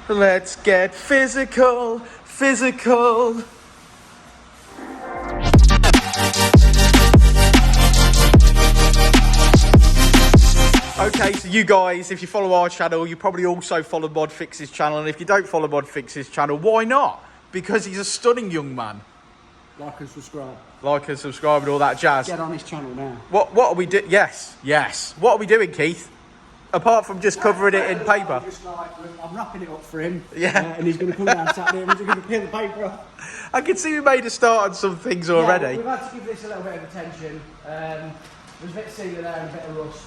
Let's get physical, physical. Okay, so you guys, if you follow our channel, you probably also follow ModFix's channel. And if you don't follow ModFix's channel, why not? Because he's a stunning young man. Like and subscribe. Like and subscribe and all that jazz. Get on his channel now. What are we doing? Yes, yes. What are we doing, Keith? Apart from just covering it in paper. I'm wrapping it up for him. Yeah. And he's going to come down Saturday and we're going to peel the paper off. I can see we made a start on some things already. Yeah, we've had to give this a little bit of attention. There's a bit of sealer there and a bit of rust.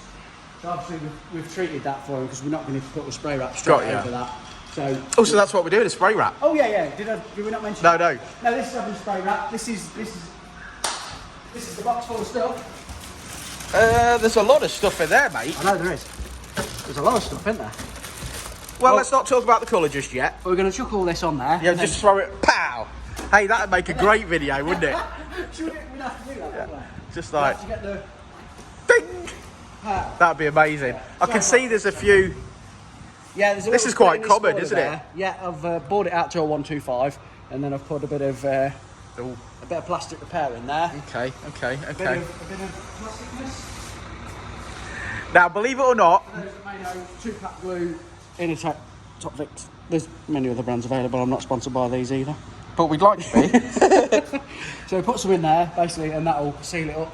So obviously we've treated that for him because we're not going to put the spray wrap straight over that. So that's what we're doing, a spray wrap. Oh yeah. Did we not mention No, that? no. No, this is having spray wrap. This is the box full of stuff. There's a lot of stuff in there, mate. I know there is. There's a lot of stuff in there. Well, let's not talk about the colour just yet. We're going to chuck all this on there. Yeah, just throw it, pow! Hey, that'd make a great video, wouldn't it? We'd have to do that, wouldn't we? Just like, to get the ding! That'd be amazing. Yeah. I can see there's a few. Yeah, there's a this is quite common, isn't it? Yeah, I've bored it out to a 125, and then I've put a bit of plastic repair in there. Okay. A bit of plasticness. Now, believe it or not, There's a Mano 2-pack glue in a top fix. There's many other brands available. I'm not sponsored by these either, but we'd like to be. So we put some in there basically, and that'll seal it up.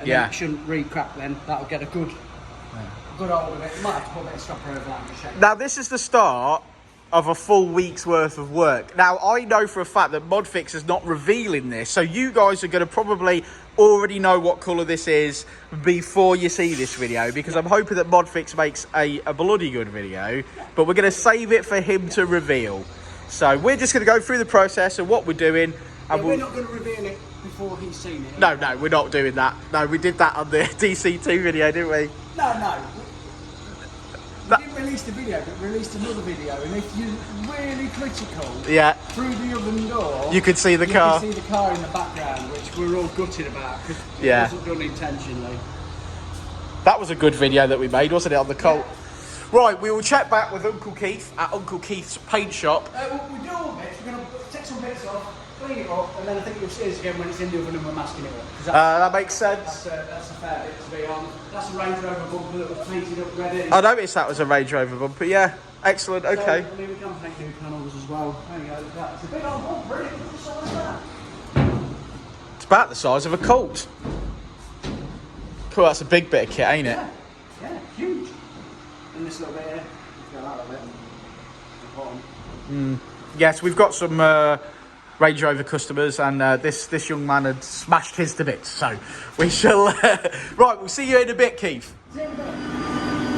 And yeah. then it shouldn't re-crack. Then that'll get a good hold of it. You might have to put a bit of stopper over that and just shake. Now, this is the start of a full week's worth of work. Now, I know for a fact that ModFix is not revealing this, so you guys are going to probably already know what colour this is before you see this video, because I'm hoping that ModFix makes a bloody good video, but we're going to save it for him to reveal. So we're just going to go through the process of what we're doing. And we're not going to reveal it before he's seen it. No, we're not doing that. No, we did that on the DC2 video, didn't we? No. We didn't release the video, but released another video, and if you're really critical, through the oven door, you could see the car. You can see the car in the background, which we're all gutted about because it wasn't done intentionally. That was a good video that we made, wasn't it, on the Colt? Right, we will check back with Uncle Keith at Uncle Keith's paint shop. We'll do all bits. We're going to take some bits off, clean it up, and then I think you'll see us again when it's in the oven and we're masking it up. That makes sense. That's a fair bit to be on. That's a Range Rover bumper that was painted up ready. I noticed that was a Range Rover bumper, yeah. Excellent, okay. So, I mean, we can paint new panels as well. There you go, that's a big old bumper, really. What size is that? It's about the size of a Colt. Cool, that's a big bit of kit, ain't it? Yeah, huge. And this little bit here, you go out of it and Yes, we've got some Range Rover customers, and this young man had smashed his to bits, so we shall... Right, we'll see you in a bit, Keith.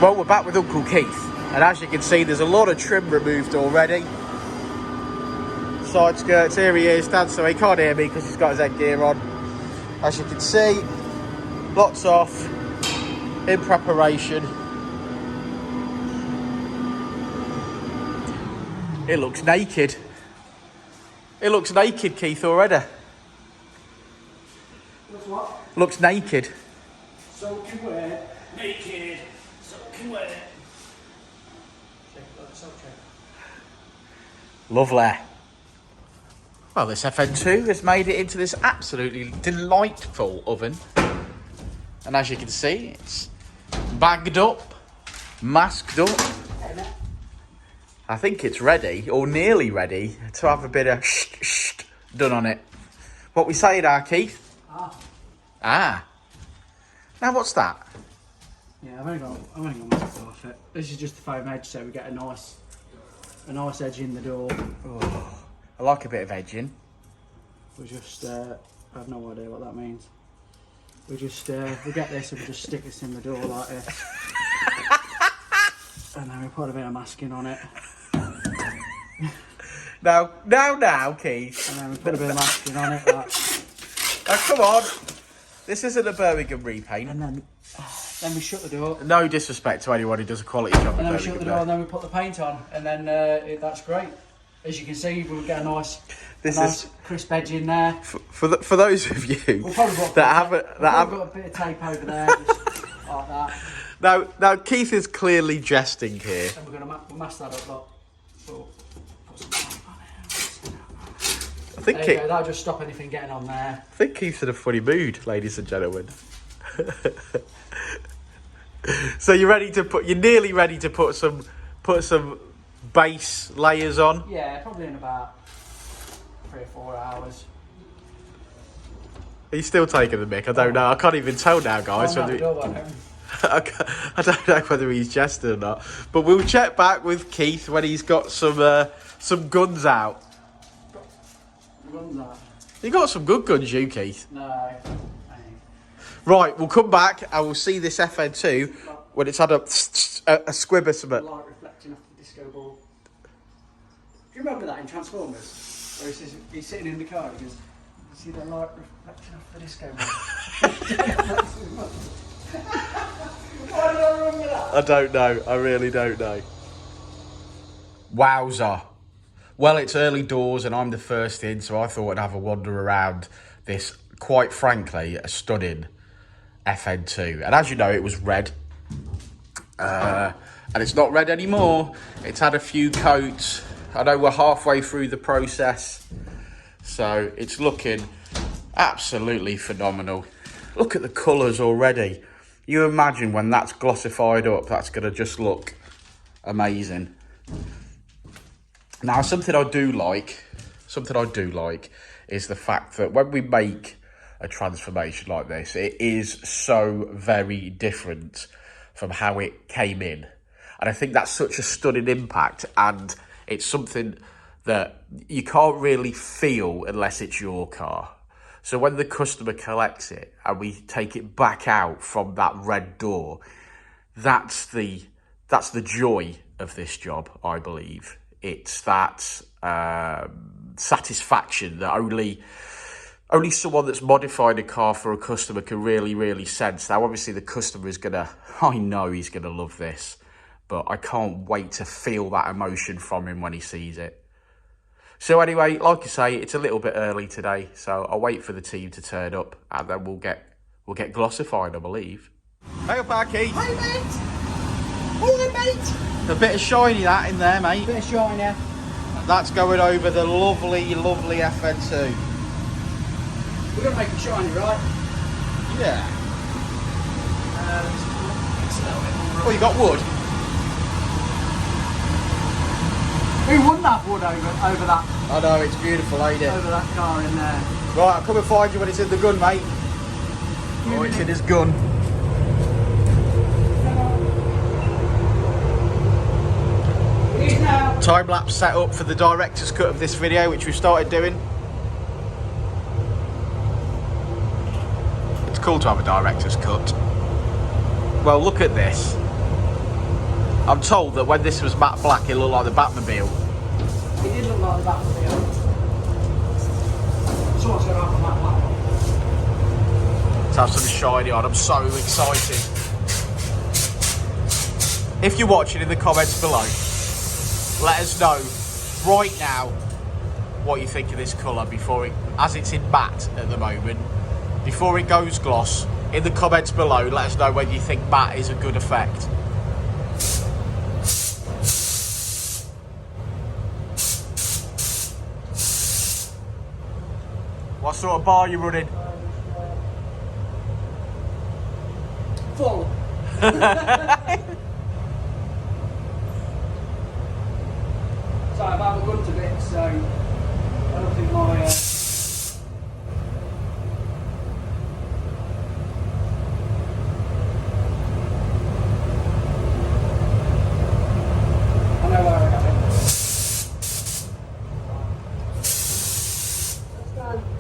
Well, we're back with Uncle Keith, and as you can see, there's a lot of trim removed already. Side skirts, here he is, Dad, so he can't hear me because he's got his headgear on. As you can see, lots off, in preparation. It looks naked. It looks naked, Keith, already. Looks what? Looks naked. Soaking wet. Naked. Soaking wet. Lovely. Well, this FN2 has made it into this absolutely delightful oven. And as you can see, it's bagged up, masked up. I think it's ready, or nearly ready, to have a bit of done on it. What we say there, Keith? Ah. Now what's that? Yeah, I've only got mask off it. This is just the foam edge, so we get a nice edge in the door. Oh, I like a bit of edging. We just, I have no idea what that means. We just, we get this and we just stick this in the door like this. And then we put a bit of masking on it. Now, Keith. And then we put a bit of masking on it. Like. Oh, come on. This isn't a Birmingham repaint. And then we shut the door. No disrespect to anyone who does a quality job. And then we shut the door and then we put the paint on. And then that's great. As you can see, we'll get a nice crisp edge in there. For those of you that haven't got a bit of tape over there, just like that. Now Keith is clearly jesting here. And we're going to mask that up, look. So, put some tape on it. I think There you go, that'll just stop anything getting on there. I think Keith's in a funny mood, ladies and gentlemen. So you're nearly ready to put some base layers on? Yeah, probably in about 3 or 4 hours. Are you still taking the mick? I don't know. I can't even tell now, guys. I don't know whether he's jesting or not. But we'll check back with Keith when he's got some guns out. Guns out? You got some good guns, you, Keith. No. Right, we'll come back and we'll see this FN2 when it's had a squib or something. Light reflecting off the disco ball. Do you remember that in Transformers? Where he says he's sitting in the car and he goes, "You see the light reflecting off the disco ball?" Why did I remember that? I don't know. I really don't know. Wowza. Well, it's early doors and I'm the first in, so I thought I'd have a wander around this, quite frankly, a stunning FN2. And as you know, it was red. And it's not red anymore. It's had a few coats. I know we're halfway through the process. So it's looking absolutely phenomenal. Look at the colours already. You imagine when that's glossified up, that's going to just look amazing. Now, something I do like is the fact that when we make a transformation like this, it is so very different from how it came in. And I think that's such a stunning impact, and it's something that you can't really feel unless it's your car. So when the customer collects it and we take it back out from that red door, that's the joy of this job, I believe. It's that satisfaction that only someone that's modified a car for a customer can really sense. Now, obviously, the customer is I know he's gonna love this, but I can't wait to feel that emotion from him when he sees it. So anyway, like I say, it's a little bit early today, so I'll wait for the team to turn up, and then we'll get glossified, I believe. Hey up, Keith. Hey, mate! Morning, mate! A bit of shiny that in there, mate. Bit of shine, yeah. That's going over the lovely FN2. We're going to make it shiny, right? Yeah. It's a little bit more. Oh, you got wood? Who wouldn't have wood over that? I know, it's beautiful, ain't it? Over that car in there. Right, I'll come and find you when it's in the gun, mate. Oh, it's in his gun. Time-lapse set up for the director's cut of this video, which we've started doing. It's cool to have a director's cut. Well, look at this. I'm told that when this was matte black, it looked like the Batmobile. It did look like the Batmobile. So what's going to happen that black one? Let's have some shiny on. I'm so excited. If you're watching, in the comments below, let us know right now what you think of this colour as it's in matte at the moment. Before it goes gloss, in the comments below, let us know whether you think matte is a good effect. What sort of bar are you running? Full. So I've had a gun to bit, so I don't think my I know where I have it.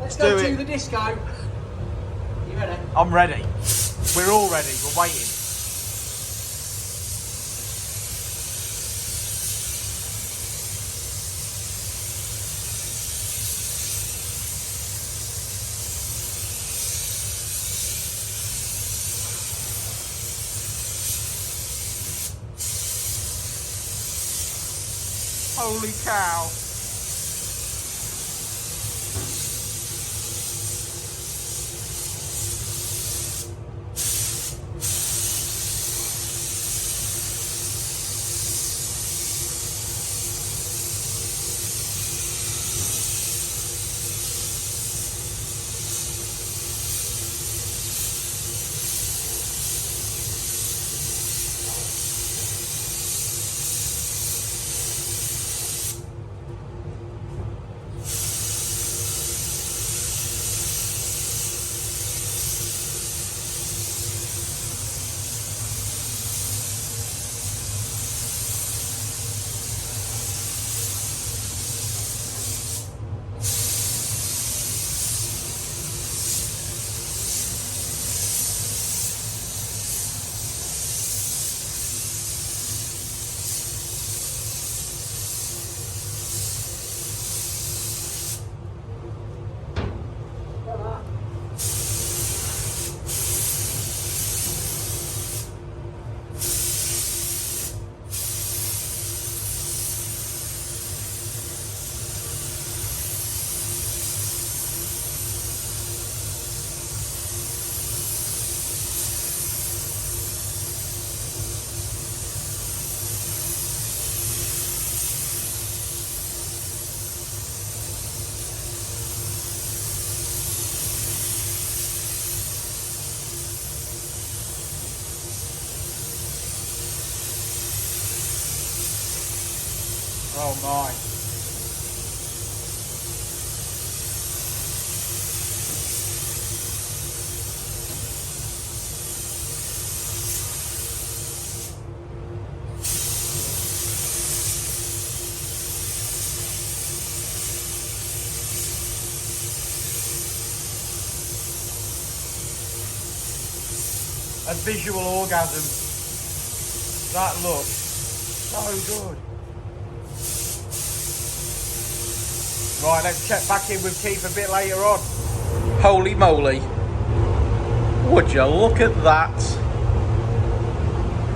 Let's go to the disco. You ready? I'm ready. We're all ready. We're waiting. Holy cow. Oh my. A visual orgasm. That looks so good. Right, let's check back in with Keith a bit later on. Holy moly. Would you look at that?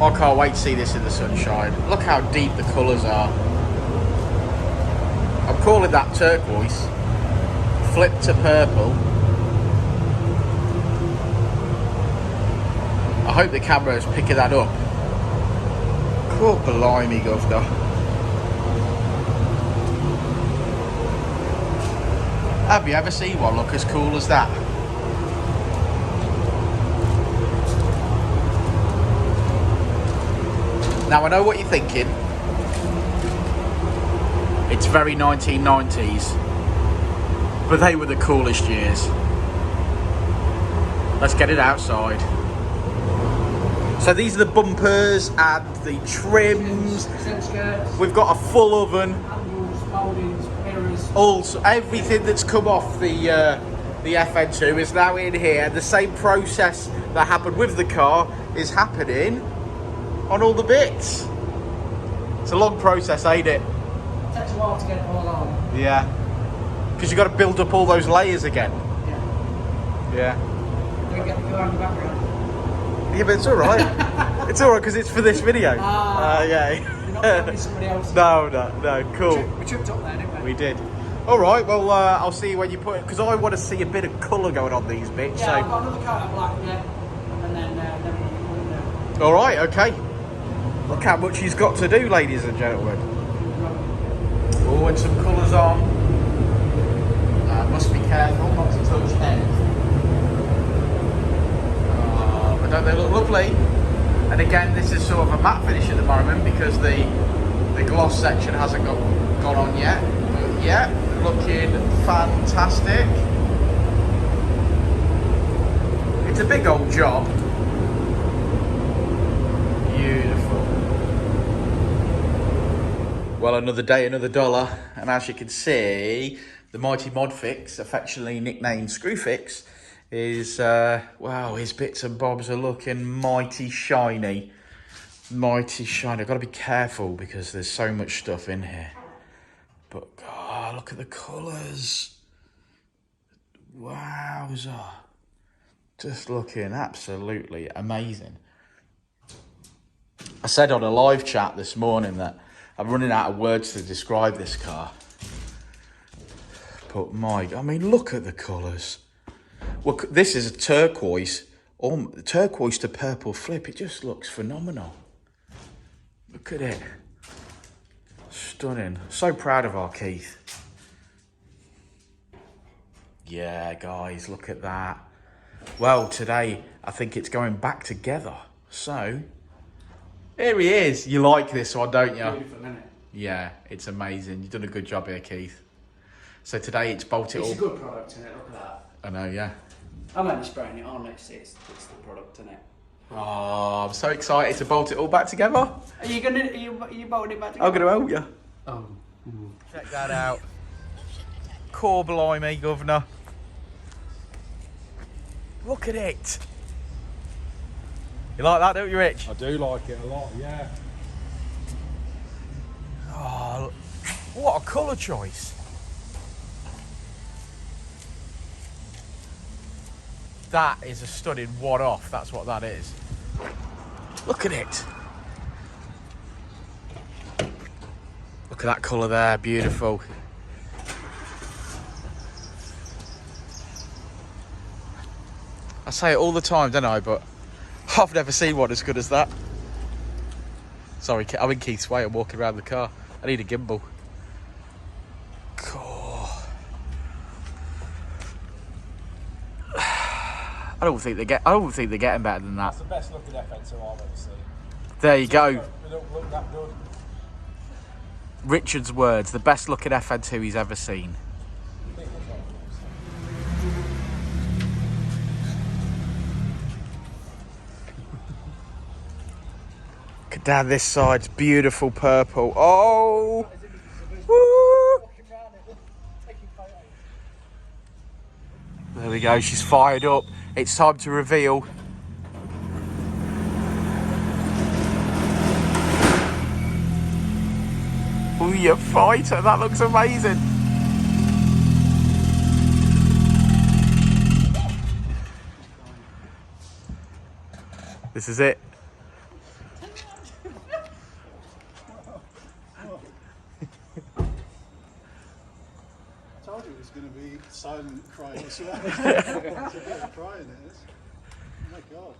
I can't wait to see this in the sunshine. Look how deep the colours are. I'm calling that turquoise. Flip to purple. I hope the camera is picking that up. Cool, blimey, governor. Have you ever seen one look as cool as that? Now I know what you're thinking. It's very 1990s, but they were the coolest years. Let's get it outside. So these are the bumpers and the trims. We've got a full oven. Handles, mouldings, mirrors. Also, everything that's come off the FN2 is now in here. The same process that happened with the car is happening on all the bits. It's a long process, ain't it? It takes a while to get it all on. Yeah. Because you've got to build up all those layers again. Yeah. Yeah. Don't get the car in the background. Yeah, but it's alright. It's alright because it's for this video. Yeah. You're not filming somebody else. No, cool. We tripped up there, didn't we? We did. Alright, well, I'll see you when you put it, because I want to see a bit of colour going on these bits. Yeah, so. I've got another coat of black, yeah. And then we'll put it there. Alright, okay. Look how much he's got to do, ladies and gentlemen. Oh, and some colours on. Must be careful not to touch head. But don't they look lovely? And again, this is sort of a matte finish at the moment because the gloss section hasn't gone on yet. But yeah, looking fantastic. It's a big old job. Beautiful. Well, another day, another dollar. And as you can see, the mighty Modfix, affectionately nicknamed Screwfix, is, wow, his bits and bobs are looking mighty shiny. Mighty shiny. I've got to be careful because there's so much stuff in here. But, God, look at the colours. Wowza. Just looking absolutely amazing. I said on a live chat this morning that I'm running out of words to describe this car. But I mean, look at the colours. Well, this is a turquoise, turquoise to purple flip. It just looks phenomenal. Look at it. Stunning. So proud of our Keith. Yeah, guys, look at that. Well, today, I think it's going back together. So, here he is. You like this one, don't you? Beautiful, isn't it? Yeah, it's amazing. You've done a good job here, Keith. So today it's bolted all... It's a good product, isn't it? Look at that. I know, yeah. I'm only spraying it on, it's the product, isn't it? Oh, I'm so excited to bolt it all back together. Are you bolting it back together? I'm going to help you. Oh. Check that out. Core blimey, governor. Look at it. You like that, don't you, Rich? I do like it a lot, yeah. Oh, what a colour choice. That is a stunning one-off, that's what that is. Look at it. Look at that colour there, beautiful. I say it all the time, don't I? But I've never seen one as good as that. Sorry, I'm in Keith's way, I'm walking around the car. I need a gimbal. Cool. I don't think they're getting better than that. That's the best looking FN2 I've ever seen. There you go. They don't look that good. Richard's words, the best looking FN2 he's ever seen. Look down this side, it's beautiful purple. Oh! Woo! There we go, she's fired up. It's time to reveal. Oh, you fighter, that looks amazing. This is it. I told you it was going to be silent crying as well. It's a bit of crying, it is. Oh my god.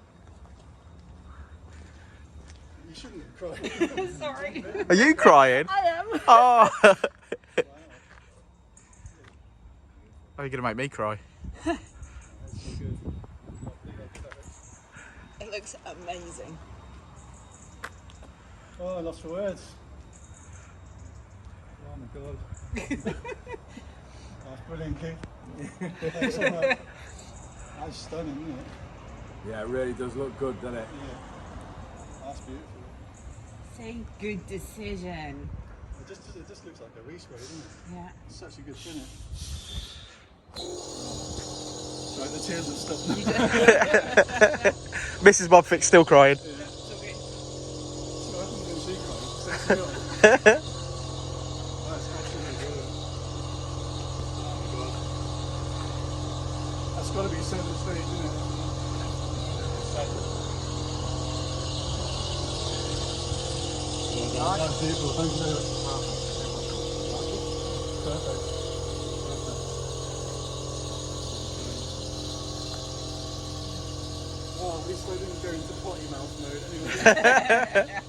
You shouldn't have cried. Sorry. Are you crying? I am. Oh! Are you going to make me cry? It looks amazing. Oh, I lost for words. Oh my god. That's brilliant, Keith. Thanks so much. That's stunning, isn't it? Yeah, it really does look good, doesn't it? Yeah. That's beautiful. Say good decision. It just looks like a respray, doesn't it? Yeah. It's such a good finish. Sorry, the tears have stopped. Mrs. Modfix still crying. Yeah. So I haven't been see crying. That's absolutely brilliant. Oh my god. That's got to be centre stage, isn't it? That's beautiful. Thank you very much. Perfect. Oh, at least I didn't go into potty mouth mode anyway.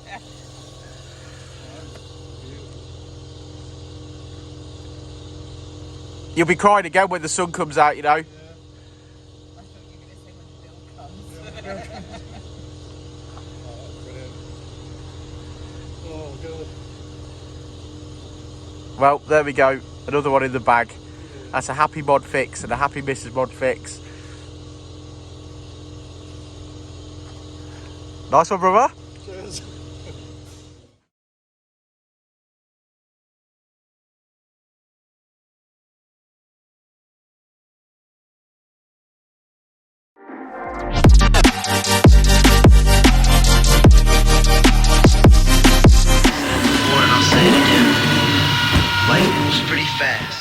You'll be crying again when the sun comes out, you know. I thought you were going to say when the bill comes. Oh, God. Well, there we go. Another one in the bag. That's a happy mod fix and a happy Mrs. Mod fix. Nice one, brother. Cheers. What I'll say to him, life moves pretty fast.